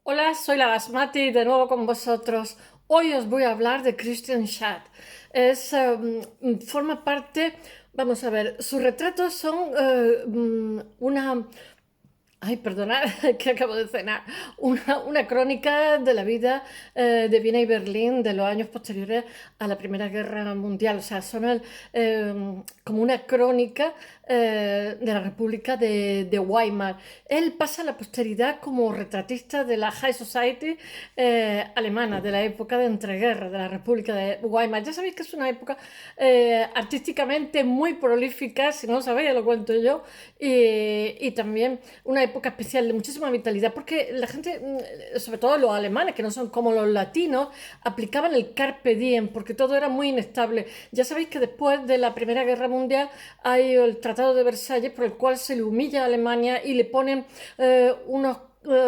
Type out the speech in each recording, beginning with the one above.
Hola, soy la Basmati de nuevo con vosotros. Hoy os voy a hablar de Christian Schad. Forma parte, vamos a ver, sus retratos son una ay, perdonad, que acabo de cenar. Una crónica de la vida de Viena y Berlín de los años posteriores a la Primera Guerra Mundial. O sea, como una crónica de la República de Weimar. Él pasa a la posteridad como retratista de la High Society alemana, de la época de entreguerra, de la República de Weimar. Ya sabéis que es una época artísticamente muy prolífica, si no lo sabéis, lo cuento yo, y también una época especial de muchísima vitalidad, porque la gente, sobre todo los alemanes, que no son como los latinos, aplicaban el carpe diem, porque todo era muy inestable. Ya sabéis que después de la Primera Guerra Mundial hay el Tratado de Versalles, por el cual se le humilla a Alemania y le ponen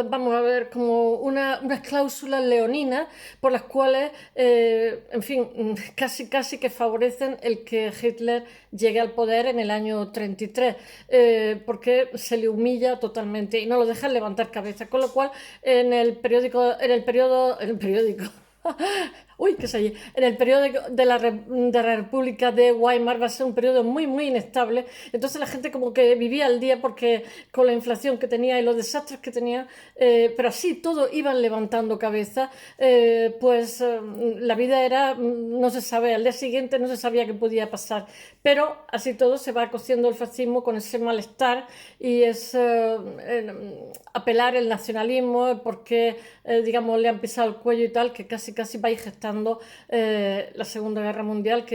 vamos a ver, como unas cláusulas leoninas por las cuales, en fin, casi que favorecen el que Hitler llegue al poder en el año 33, porque se le humilla totalmente y no lo dejan levantar cabeza. Con lo cual, en el periódico, uy, qué sé yo. En el periodo de la República de Weimar va a ser un periodo muy inestable. Entonces la gente como que vivía al día porque con la inflación que tenía y los desastres que tenía, pero así todo iban levantando cabeza, la vida era, no se sabe, al día siguiente no se sabía qué podía pasar. Pero así todo se va cociendo el fascismo con ese malestar y apelar el nacionalismo porque, digamos, le han pisado el cuello y tal, que casi va a ir gestando la Segunda Guerra Mundial,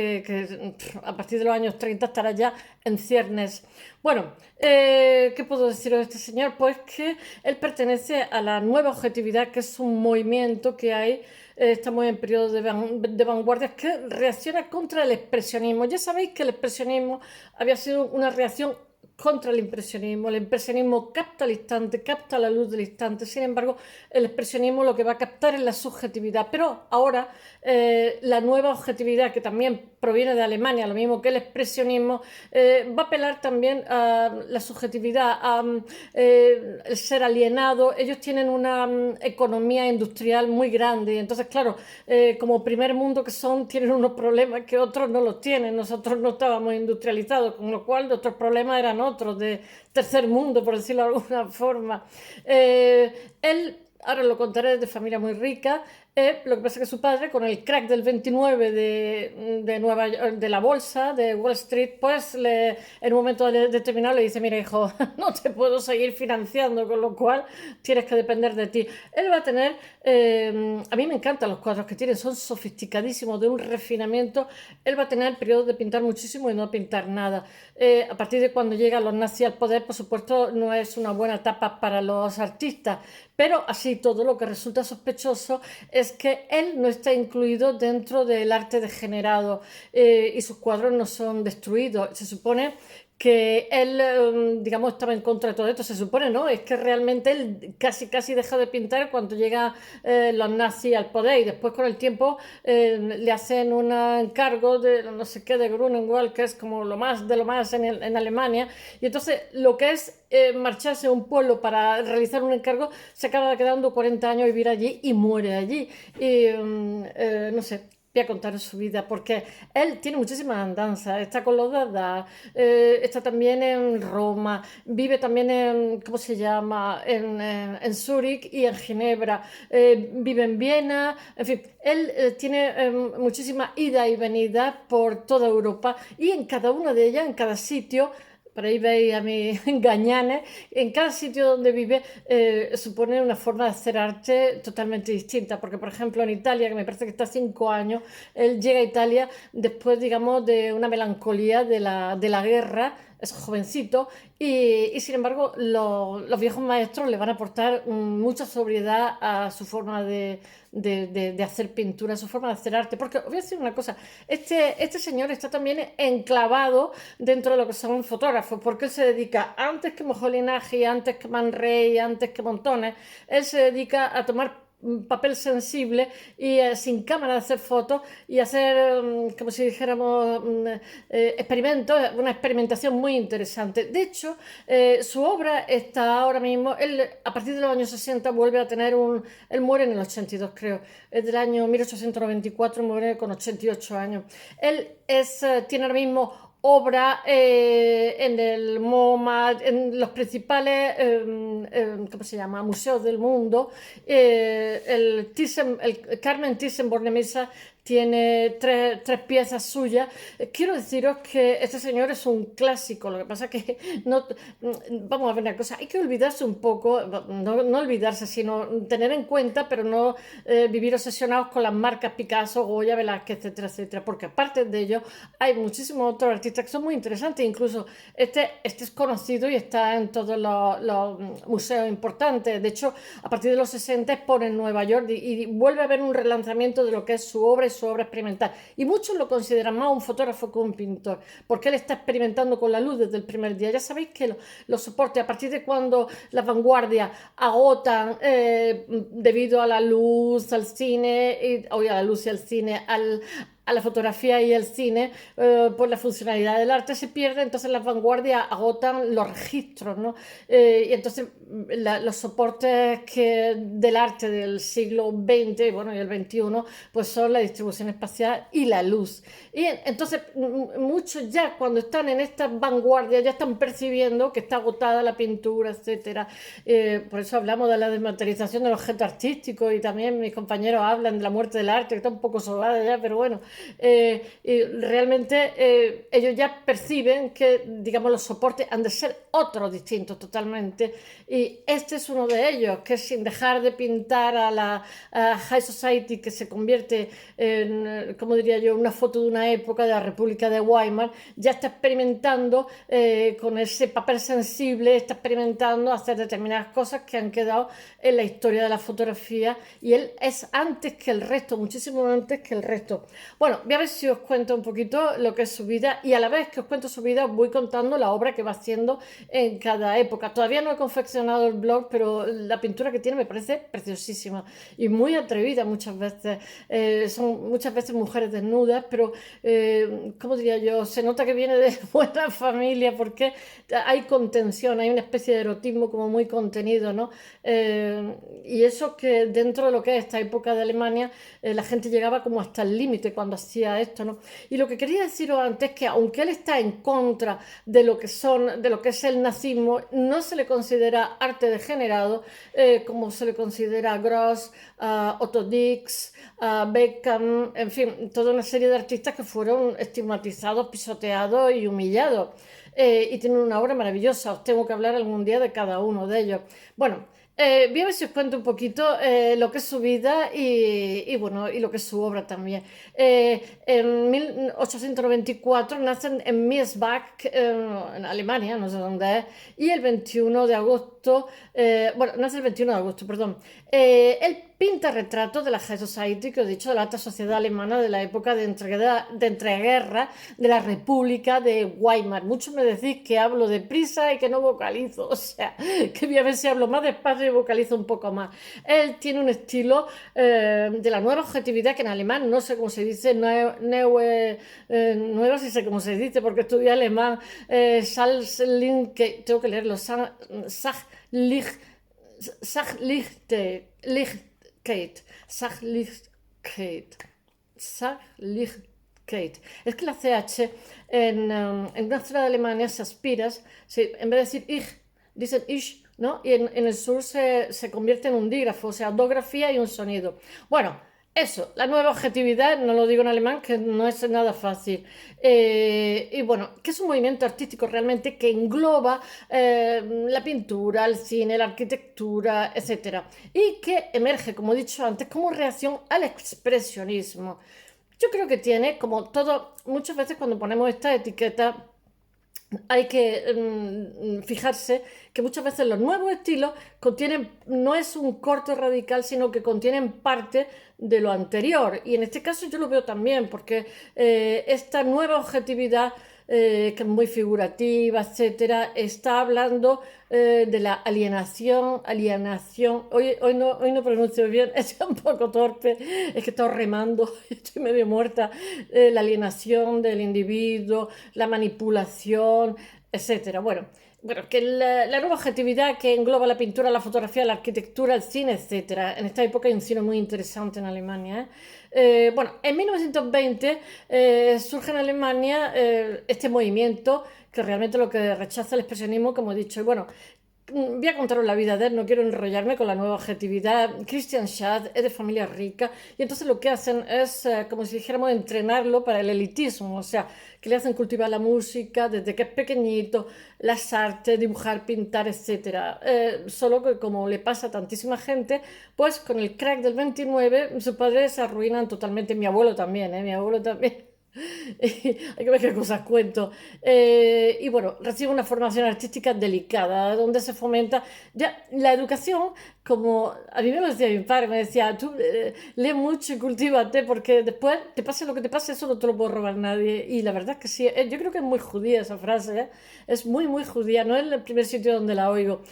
a partir de los años 30 estará ya en ciernes. Bueno, ¿qué puedo deciros de este señor? Pues que él pertenece a la nueva objetividad, que es un movimiento que hay. Estamos en periodo de vanguardias que reacciona contra el expresionismo. Ya sabéis que el expresionismo había sido una reacción contra el impresionismo. El impresionismo capta el instante, capta la luz del instante. Sin embargo, el expresionismo lo que va a captar es la subjetividad. Pero ahora la nueva objetividad, que también proviene de Alemania, lo mismo que el expresionismo, va a apelar también a la subjetividad, a el ser alienado. Ellos tienen una economía industrial muy grande y entonces, claro, como primer mundo que son, tienen unos problemas que otros no los tienen. Nosotros no estábamos industrializados, con lo cual nuestros problemas eran otros, de tercer mundo, por decirlo de alguna forma. Él, ahora lo contaré, es de familia muy rica. Lo que pasa es que su padre, con el crack del 29 de la bolsa de Wall Street, en un momento determinado le dice: mira, hijo, no te puedo seguir financiando, con lo cual tienes que depender de ti. Él va a tener, a mí me encantan los cuadros que tiene, son sofisticadísimos, de un refinamiento. Él va a tener el periodo de pintar muchísimo y no pintar nada. A partir de cuando llegan los nazis al poder, por supuesto, no es una buena etapa para los artistas, pero así todo, lo que resulta sospechoso es que él no está incluido dentro del arte degenerado, y sus cuadros no son destruidos. Se supone que él, digamos, estaba en contra de todo esto. Se supone, ¿no? Es que realmente él casi deja de pintar cuando llega los nazis al poder, y después con el tiempo le hacen un encargo de no sé qué, de Grunewald, que es como lo más de lo más en Alemania, y entonces lo que es marcharse a un pueblo para realizar un encargo, se acaba quedando 40 años a vivir allí y muere allí. Y no sé, voy a contar su vida, porque él tiene muchísimas andanzas. Está con los Dada, está también en Roma, vive también en, ¿cómo se llama?, en Zúrich y en Ginebra, vive en Viena. En fin, él tiene muchísima ida y venida por toda Europa, y en cada una de ellas, en cada sitio, por ahí veis a mis gañanes, en cada sitio donde vive supone una forma de hacer arte totalmente distinta. Porque, por ejemplo, en Italia, que me parece que está 5 años, él llega a Italia después, digamos, de una melancolía de la guerra. Es jovencito, y sin embargo los viejos maestros le van a aportar mucha sobriedad a su forma de hacer pintura, a su forma de hacer arte. Porque os voy a decir una cosa: este señor está también enclavado dentro de lo que son fotógrafos, porque él se dedica, antes que Moholy-Nagy, antes que Man Ray, antes que montones, él se dedica a tomar papel sensible y sin cámara hacer fotos y hacer, como si dijéramos, experimentos, una experimentación muy interesante. De hecho, su obra está ahora mismo, él a partir de los años 60 vuelve a tener él muere en el 82 creo, es del año 1894, muere con 88 años. Él tiene ahora mismo obra en el MoMA, en los principales, ¿cómo se llama?, museos del mundo. El Carmen Thyssen-Bornemisza tiene tres piezas suyas. Quiero deciros que este señor es un clásico, lo que pasa es que no, vamos a ver una cosa, hay que olvidarse un poco, no olvidarse, sino tener en cuenta, pero no vivir obsesionados con las marcas Picasso, Goya, Velázquez, etcétera, etcétera, porque aparte de ello hay muchísimos otros artistas que son muy interesantes, incluso este es conocido y está en todos los museos importantes. De hecho, a partir de los 60 expone en Nueva York y vuelve a haber un relanzamiento de lo que es su obra y su obra experimental. Y muchos lo consideran más un fotógrafo que un pintor, porque él está experimentando con la luz desde el primer día. Ya sabéis que los soportes, a partir de cuando las vanguardias agotan debido a la luz, al cine, a la luz y al cine, a la fotografía y el cine, por la funcionalidad del arte se pierde, entonces las vanguardias agotan los registros, ¿no? Y entonces los soportes del arte del siglo XX, bueno, y el XXI, pues son la distribución espacial y la luz. Y entonces muchos ya cuando están en estas vanguardias ya están percibiendo que está agotada la pintura, etcétera. Por eso hablamos de la desmaterialización del objeto artístico y también mis compañeros hablan de la muerte del arte, que está un poco sobada ya, pero bueno. Y realmente ellos ya perciben que, digamos, los soportes han de ser otros distintos totalmente, y este es uno de ellos, que sin dejar de pintar a la High Society, que se convierte en, como diría yo, una foto de una época de la República de Weimar, ya está experimentando con ese papel sensible, está experimentando hacer determinadas cosas que han quedado en la historia de la fotografía, y él es antes que el resto, muchísimo antes que el resto. Bueno, voy a ver si os cuento un poquito lo que es su vida, y a la vez que os cuento su vida os voy contando la obra que va haciendo en cada época. Todavía no he confeccionado el blog, pero la pintura que tiene me parece preciosísima y muy atrevida muchas veces. Son muchas veces mujeres desnudas, pero ¿cómo diría yo? Se nota que viene de buena familia porque hay contención, hay una especie de erotismo como muy contenido, ¿no? Y eso que dentro de lo que es esta época de Alemania, la gente llegaba como hasta el límite cuando hacía esto, ¿no? Y lo que quería deciros antes es que aunque él está en contra de lo que es el nazismo, no se le considera arte degenerado, como se le considera a Gross, a Otto Dix, a Beckham, en fin, toda una serie de artistas que fueron estigmatizados, pisoteados y humillados. Y tienen una obra maravillosa. Os tengo que hablar algún día de cada uno de ellos. Bueno, voy a ver si os cuento un poquito lo que es su vida y bueno, y lo que es su obra también. En 1894 nacen en Miesbach, en Alemania, no sé dónde es, y el 21 de agosto, bueno, nace el 21 de agosto, perdón. Él pinta retratos de la High Society, que os he dicho, de la alta sociedad alemana de la época de entreguerra de la República de Weimar. Muchos me decís que hablo deprisa y que no vocalizo, o sea, que voy a ver si hablo más despacio y vocalizo un poco más. Él tiene un estilo de la nueva objetividad, que en alemán no sé cómo se dice, nueva sí sé cómo se dice, porque estudié alemán, que tengo que leerlo, Sachlichkeit. Sachlichkeit. Es que la CH en una zona de Alemania se aspira, en vez de decir ich, dicen ich, ¿no? Y en el sur se convierte en un dígrafo, o sea, dos grafías y un sonido. Bueno, eso, la nueva objetividad, no lo digo en alemán, que no es nada fácil. Y bueno, que es un movimiento artístico realmente que engloba la pintura, el cine, la arquitectura, etcétera. Y que emerge, como he dicho antes, como reacción al expresionismo. Yo creo que tiene, como todo, muchas veces cuando ponemos esta etiqueta, hay que fijarse que muchas veces los nuevos estilos contienen, no es un corte radical, sino que contienen parte de lo anterior. Y en este caso yo lo veo también, porque esta nueva objetividad que es muy figurativa, etcétera, está hablando de la alienación. Hoy no pronuncio bien, es un poco torpe, es que estoy remando, estoy medio muerta. La alienación del individuo, la manipulación, etcétera. Bueno, que la nueva objetividad que engloba la pintura, la fotografía, la arquitectura, el cine, etcétera. En esta época hay un cine muy interesante en Alemania. Bueno, en 1920 surge en Alemania este movimiento que realmente lo que rechaza el expresionismo, como he dicho. Y bueno, voy a contaros la vida de él, no quiero enrollarme con la nueva objetividad. Christian Schad es de familia rica y entonces lo que hacen es, como si dijéramos, entrenarlo para el elitismo, o sea, que le hacen cultivar la música desde que es pequeñito, las artes, dibujar, pintar, etcétera. Solo que como le pasa a tantísima gente, pues con el crack del 29 sus padres se arruinan totalmente. Mi abuelo también, mi abuelo también. Hay que ver qué cosas cuento. Y bueno, recibe una formación artística delicada, donde se fomenta ya la educación, como a mí me lo decía mi padre, me decía, tú lee mucho y cultívate, porque después te pase lo que te pase, eso no te lo puede robar nadie. Y la verdad es que sí, yo creo que es muy judía esa frase, ¿eh? Es muy, muy judía, no es el primer sitio donde la oigo.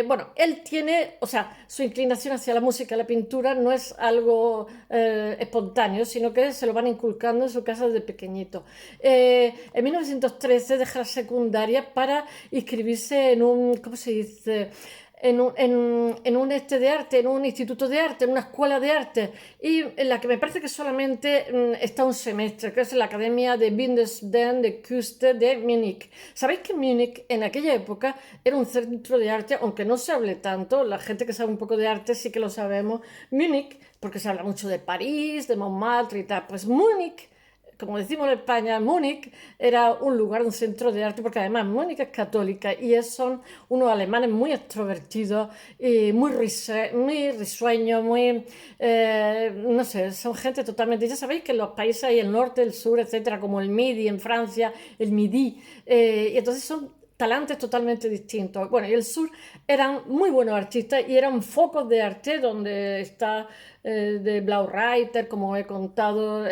Bueno, él tiene, o sea, su inclinación hacia la música, la pintura, no es algo espontáneo, sino que se lo van inculcando en su casa desde pequeñito. En 1913 deja la secundaria para inscribirse en un, ¿cómo se dice? En un de arte, en un instituto de arte, en una escuela de arte, y en la que me parece que solamente está un semestre, que es la Academia de Bildungsstätten de Künste de Múnich. Sabéis que Múnich en aquella época era un centro de arte, aunque no se hable tanto, la gente que sabe un poco de arte sí que lo sabemos. Múnich, porque se habla mucho de París, de Montmartre y tal, pues Múnich, como decimos en España, Múnich era un lugar, un centro de arte, porque además Múnich es católica y son unos alemanes muy extrovertidos y muy risueños, muy, no sé, son gente totalmente, ya sabéis que en los países hay el norte, el sur, etcétera, como el Midi en Francia, el Midi, y entonces son talantes totalmente distintos. Bueno, y el sur eran muy buenos artistas y eran focos de arte donde está de Blaureiter, como he contado,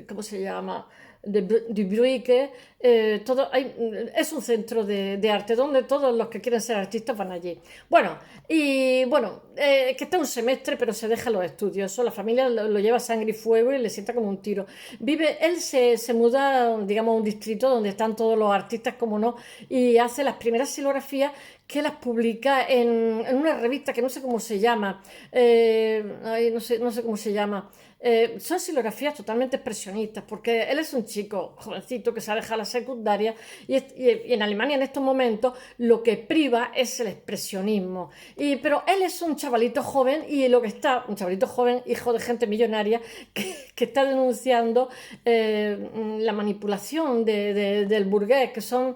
¿cómo se llama? De Bruyke, es un centro de arte donde todos los que quieren ser artistas van allí. Que está un semestre, pero se deja los estudios. Eso la familia lo lleva a sangre y fuego y le sienta como un tiro. Él se muda, digamos, a un distrito donde están todos los artistas, como no, y hace las primeras silografías que las publica en una revista que no sé cómo se llama, no sé cómo se llama. Son silografías totalmente expresionistas, porque él es un chico jovencito que se aleja de la secundaria y en Alemania en estos momentos lo que priva es el expresionismo. Pero él es un chavalito joven y un chavalito joven, hijo de gente millonaria, que está denunciando la manipulación del burgués, son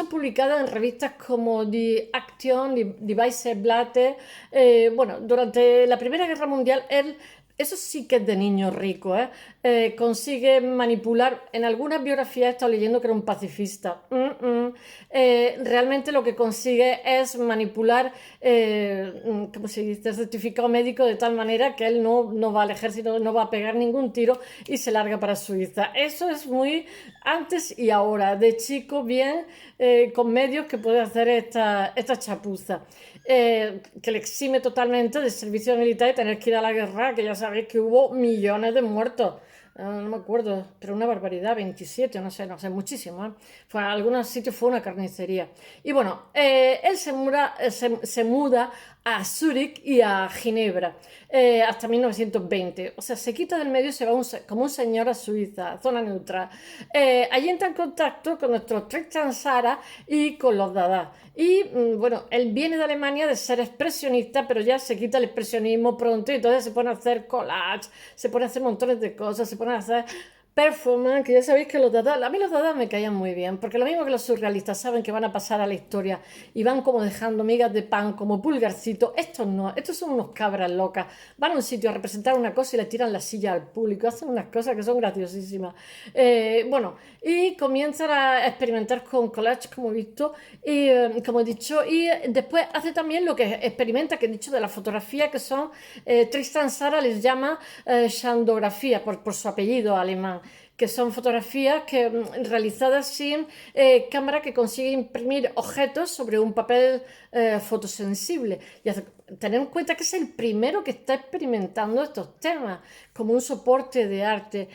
publicadas en revistas como Die Action, Die Weiße Blatte. Durante la Primera Guerra Mundial, eso sí que es de niño rico, ¿eh? Consigue manipular. En algunas biografías he estado leyendo que era un pacifista. Realmente lo que consigue es manipular, ¿cómo se dice?, el certificado médico de tal manera que él no va al ejército, no va a pegar ningún tiro y se larga para Suiza. Eso es muy antes y ahora. De chico, bien, con medios que puede hacer esta chapuza. Que le exime totalmente del servicio militar y tener que ir a la guerra, que ya sabéis que hubo millones de muertos. No me acuerdo, pero una barbaridad, 27, no sé, muchísimo. Algunos sitios fue una carnicería. Y bueno, él se muda a Zúrich y a Ginebra hasta 1920. O sea, se quita del medio y se va como un señor a Suiza, zona neutral. Allí entra en contacto con nuestros Tristan Tzara y con los Dada. Y bueno, él viene de Alemania de ser expresionista, pero ya se quita el expresionismo pronto y entonces se pone a hacer collage, se pone a hacer montones de cosas, se pone a hacer performance, que ya sabéis que a mí los Dada me caían muy bien, porque lo mismo que los surrealistas saben que van a pasar a la historia y van como dejando migas de pan, como pulgarcitos, estos no, estos son unos cabras locas, van a un sitio a representar una cosa y le tiran la silla al público, hacen unas cosas que son graciosísimas. Y comienzan a experimentar con collage, como he visto, y como he dicho, y después hace también lo que experimenta, que he dicho, de la fotografía, que son, Tristan Tzara les llama xandografía, por su apellido alemán, que son fotografías que, realizadas sin cámara que consigue imprimir objetos sobre un papel fotosensible. Tener en cuenta que es el primero que está experimentando estos temas como un soporte de arte.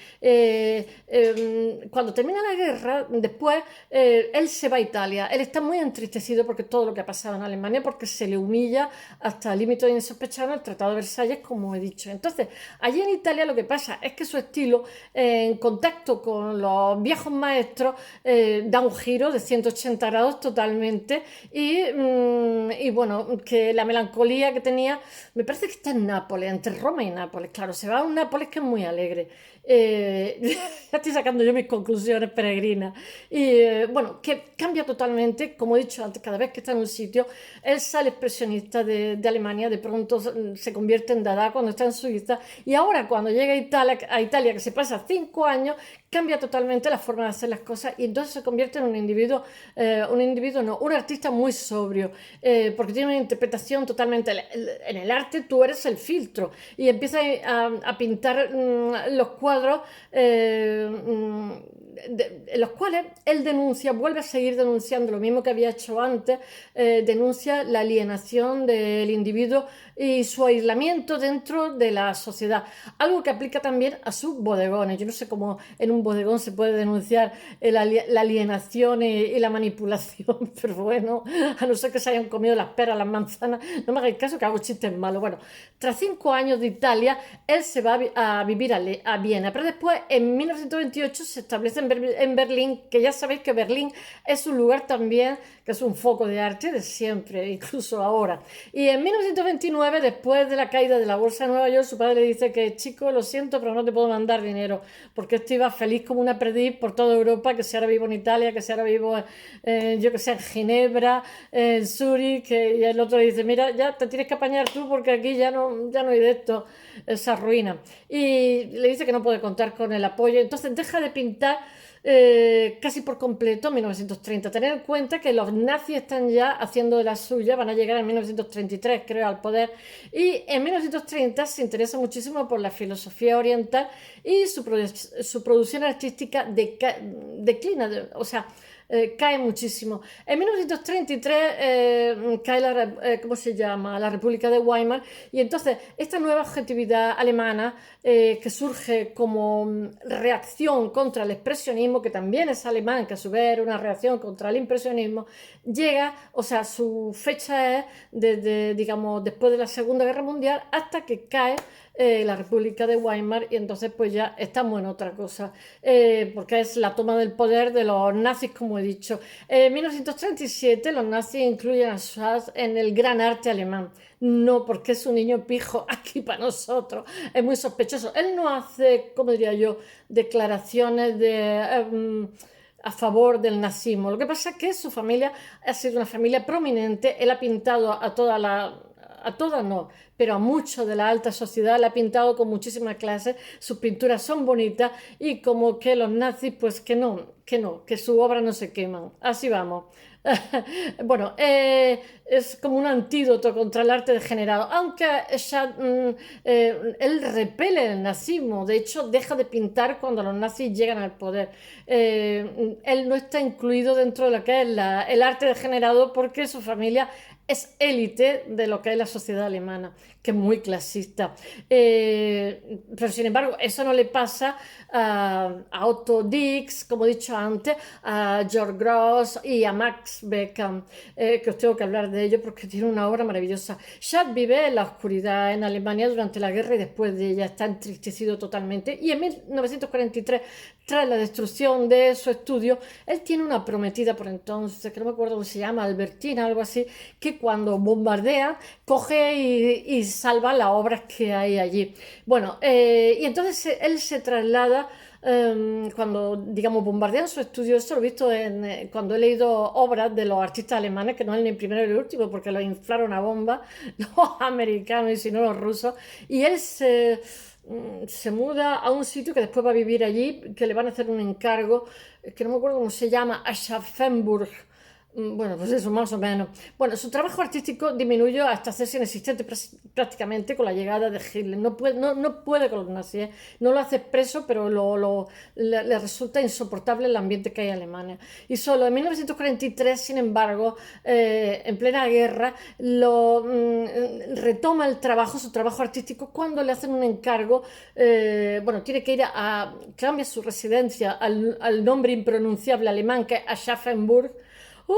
Cuando termina la guerra, después él se va a Italia. Él está muy entristecido porque todo lo que ha pasado en Alemania, porque se le humilla hasta el límite de insospechado en el Tratado de Versalles, como he dicho. Entonces, allí en Italia lo que pasa es que su estilo, en contacto con los viejos maestros, da un giro de 180 grados totalmente y bueno, que la melancolía que tenía, me parece que está en Nápoles, entre Roma y Nápoles, claro, se va a un Nápoles que es muy alegre. Ya estoy sacando yo mis conclusiones peregrinas. Bueno, que cambia totalmente, como he dicho antes, cada vez que está en un sitio, él sale expresionista de Alemania, de pronto se convierte en Dada cuando está en Suiza, y ahora cuando llega a Italia, que se pasa 5 años, cambia totalmente la forma de hacer las cosas y entonces se convierte en un individuo no, un artista muy sobrio, porque tiene una interpretación totalmente, en el arte tú eres el filtro y empieza a pintar los cuadros en los cuales él denuncia, vuelve a seguir denunciando lo mismo que había hecho antes, denuncia la alienación del individuo y su aislamiento dentro de la sociedad, algo que aplica también a sus bodegones. Yo no sé cómo en un bodegón se puede denunciar la alienación y la manipulación, pero bueno, a no ser que se hayan comido las peras, las manzanas, no me hagáis caso que hago chistes malos. Bueno, tras 5 años de Italia, él se va a vivir a Viena, pero después en 1928 se establece en Berlín, que ya sabéis que Berlín es un lugar también que es un foco de arte de siempre, incluso ahora. Y en 1929, después de la caída de la bolsa de Nueva York, su padre le dice que, chico, lo siento, pero no te puedo mandar dinero, porque este iba feliz como una perdiz por toda Europa, que si ahora vivo en Italia, que si ahora vivo, yo que sé, en Ginebra, en Zúrich, y el otro dice, mira, ya te tienes que apañar tú, porque aquí ya no hay de esto, esa ruina. Y le dice que no puede contar con el apoyo, entonces deja de pintar casi por completo en 1930. Tener en cuenta que los nazis están ya haciendo de la suya, van a llegar en 1933, creo, al poder, y en 1930 se interesa muchísimo por la filosofía oriental y su producción artística declina, o sea, cae muchísimo. En 1933 cae ¿cómo se llama? La República de Weimar, y entonces esta nueva objetividad alemana que surge como reacción contra el expresionismo, que también es alemán, que a su vez era una reacción contra el impresionismo, llega, o sea, su fecha es desde, digamos, después de la Segunda Guerra Mundial hasta que cae la República de Weimar, y entonces pues ya estamos en otra cosa, porque es la toma del poder de los nazis, como he dicho. En 1937 los nazis incluyen a Schaas en el gran arte alemán. No, porque es un niño pijo aquí para nosotros, es muy sospechoso. Él no hace, como diría yo, declaraciones a favor del nazismo. Lo que pasa es que su familia ha sido una familia prominente. Él ha pintado a todas no, pero a mucho de la alta sociedad la ha pintado con muchísimas clases, sus pinturas son bonitas, y como que los nazis, pues que su obra no se queman. Así vamos. Bueno, es como un antídoto contra el arte degenerado, aunque él repele el nazismo, de hecho deja de pintar cuando los nazis llegan al poder. Él no está incluido dentro de lo que es el arte degenerado, porque su familia es élite de lo que es la sociedad alemana, que es muy clasista. Pero sin embargo, eso no le pasa a Otto Dix, como he dicho antes, a George Grosz y a Max Beckmann, que os tengo que hablar de ello porque tiene una obra maravillosa. Schad vive en la oscuridad en Alemania durante la guerra y después de ella, está entristecido totalmente, y en 1943, tras la destrucción de su estudio, él tiene una prometida por entonces, que no me acuerdo cómo se llama, Albertina, algo así, que cuando bombardea, coge y salva las obras que hay allí. Bueno, y entonces él se traslada, cuando, digamos, bombardean su estudio. Eso lo he visto cuando he leído obras de los artistas alemanes, que no es ni el primero ni el último, porque los inflaron a bomba los americanos y si no los rusos, y él se muda a un sitio que después va a vivir allí, que le van a hacer un encargo, que no me acuerdo cómo se llama, Aschaffenburg, Bueno, pues eso, más o menos. Bueno, su trabajo artístico disminuyó hasta hacerse inexistente prácticamente con la llegada de Hitler. No puede con los nazis, ¿eh? No lo hace expreso, pero le resulta insoportable el ambiente que hay en Alemania. Y solo en 1943, sin embargo, en plena guerra, retoma el trabajo, su trabajo artístico, cuando le hacen un encargo. Bueno, tiene que ir cambia su residencia al nombre impronunciable alemán, que es Aschaffenburg. Uh,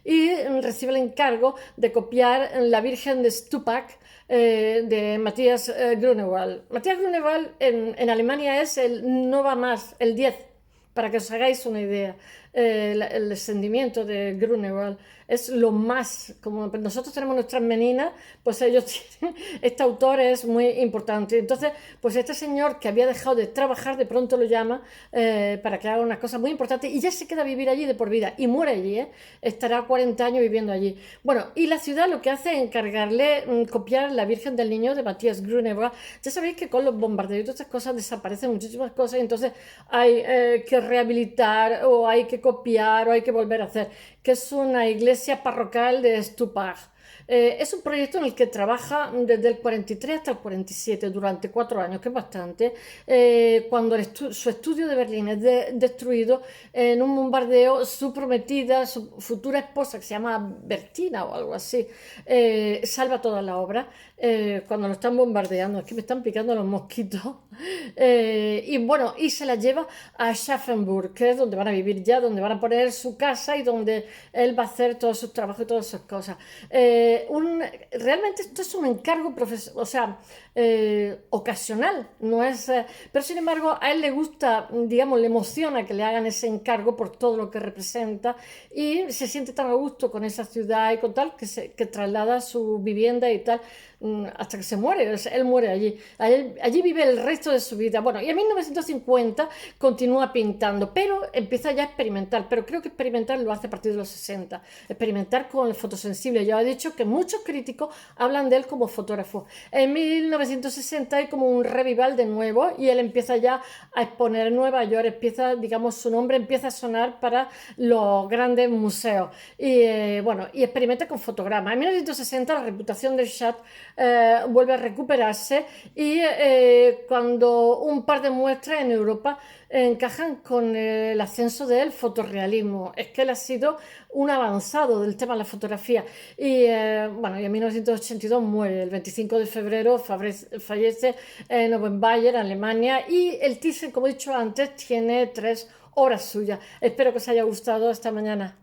y recibe el encargo de copiar la Virgen de Stupak de Matthias Grunewald. Matthias Grunewald en Alemania es no va más, el 10, para que os hagáis una idea. El descendimiento de Grunewald es lo más, como nosotros tenemos nuestras meninas, pues ellos tienen, este autor es muy importante. Entonces, pues este señor que había dejado de trabajar, de pronto lo llama para que haga unas cosas muy importantes y ya se queda a vivir allí de por vida y muere allí, ¿eh? Estará 40 años viviendo allí. Bueno, y la ciudad lo que hace es encargarle copiar la Virgen del Niño de Matthias Grunewald. Ya sabéis que con los bombardeos y todas estas cosas desaparecen muchísimas cosas y entonces hay que rehabilitar o hay que copiar o hay que volver a hacer, que es una iglesia parroquial de Stupar. Es un proyecto en el que trabaja desde el 43 hasta el 47, durante 4 años, que es bastante, cuando su estudio de Berlín es destruido en un bombardeo. Su prometida, su futura esposa, que se llama Bertina o algo así, salva toda la obra cuando lo están bombardeando. Es que me están picando los mosquitos. Y bueno, y se la lleva a Schaffenburg, que es donde van a vivir ya, donde van a poner su casa y donde él va a hacer todos sus trabajos y todas esas cosas. Realmente esto es un encargo o sea, ocasional, no es, pero sin embargo a él le gusta, digamos, le emociona que le hagan ese encargo por todo lo que representa y se siente tan a gusto con esa ciudad y con tal que traslada su vivienda y tal hasta que se muere. Él muere allí. Allí vive el resto de su vida. Bueno, y en 1950 continúa pintando, pero empieza ya a experimentar. Pero creo que experimentar lo hace a partir de los 60. Experimentar con el fotosensible. Ya he dicho que muchos críticos hablan de él como fotógrafo. En 1960 hay como un revival de nuevo y él empieza ya a exponer en Nueva York. Empieza, digamos, su nombre empieza a sonar para los grandes museos. Y bueno, y experimenta con fotogramas. En 1960 la reputación del Chat vuelve a recuperarse y cuando un par de muestras en Europa encajan con el ascenso del fotorrealismo. Es que él ha sido un avanzado del tema de la fotografía y bueno, y en 1982 muere, el 25 de febrero fallece en Oberbayern, Alemania, y el teaser, como he dicho antes, tiene 3 horas suyas. Espero que os haya gustado esta mañana.